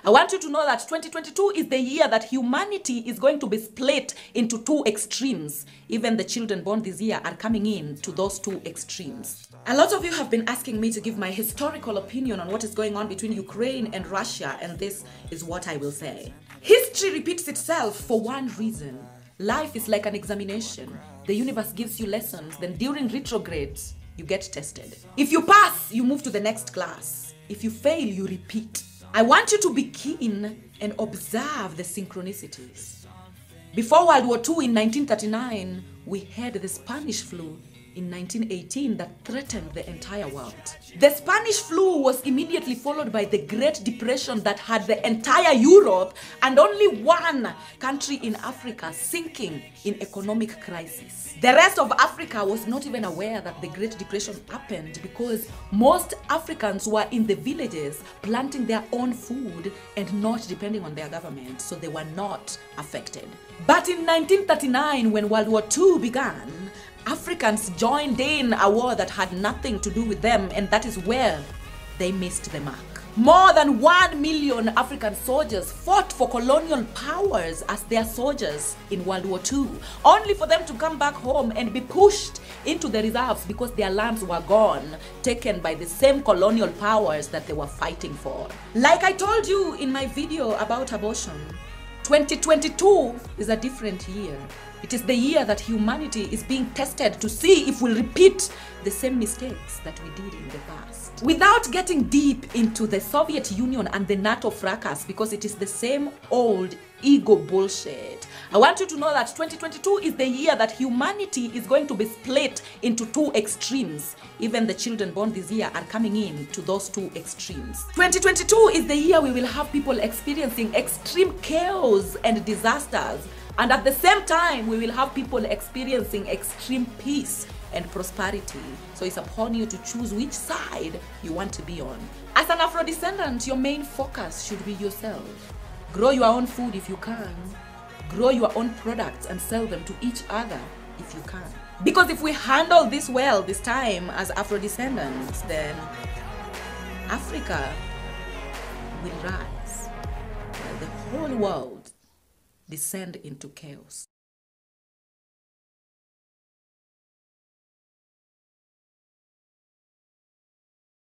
I want you to know that 2022 is the year that humanity is going to be split into two extremes. Even the children born this year are coming in to those two extremes. A lot of you have been asking me to give my historical opinion on what is going on between Ukraine and Russia, and this is what I will say. History repeats itself for one reason. Life is like an examination. The universe gives you lessons, then during retrogrades, you get tested. If you pass, you move to the next class. If you fail, you repeat. I want you to be keen and observe the synchronicities. Before World War II in 1939, we had the Spanish flu in 1918 that threatened the entire world. The Spanish flu was immediately followed by the Great Depression that had the entire Europe and only one country in Africa sinking in economic crisis. The rest of Africa was not even aware that the Great Depression happened because most Africans were in the villages planting their own food and not depending on their government, so they were not affected. But in 1939, when World War II began, Africans joined in a war that had nothing to do with them, and that is where they missed the mark. More than 1 million African soldiers fought for colonial powers as their soldiers in World War II, only for them to come back home and be pushed into the reserves because their lands were gone, taken by the same colonial powers that they were fighting for. Like I told you in my video about abortion, 2022 is a different year. It is the year that humanity is being tested to see if we'll repeat the same mistakes that we did in the past. Without getting deep into the Soviet Union and the NATO fracas, because it is the same old ego bullshit, I want you to know that 2022 is the year that humanity is going to be split into two extremes. Even the children born this year are coming in to those two extremes. 2022 is the year we will have people experiencing extreme chaos and disasters. And at the same time, we will have people experiencing extreme peace and prosperity. So it's upon you to choose which side you want to be on. As an Afro-descendant, your main focus should be yourself. Grow your own food if you can. Grow your own products and sell them to each other if you can. Because if we handle this well this time as Afro-descendants, then Africa will rise. And the whole world descend into chaos.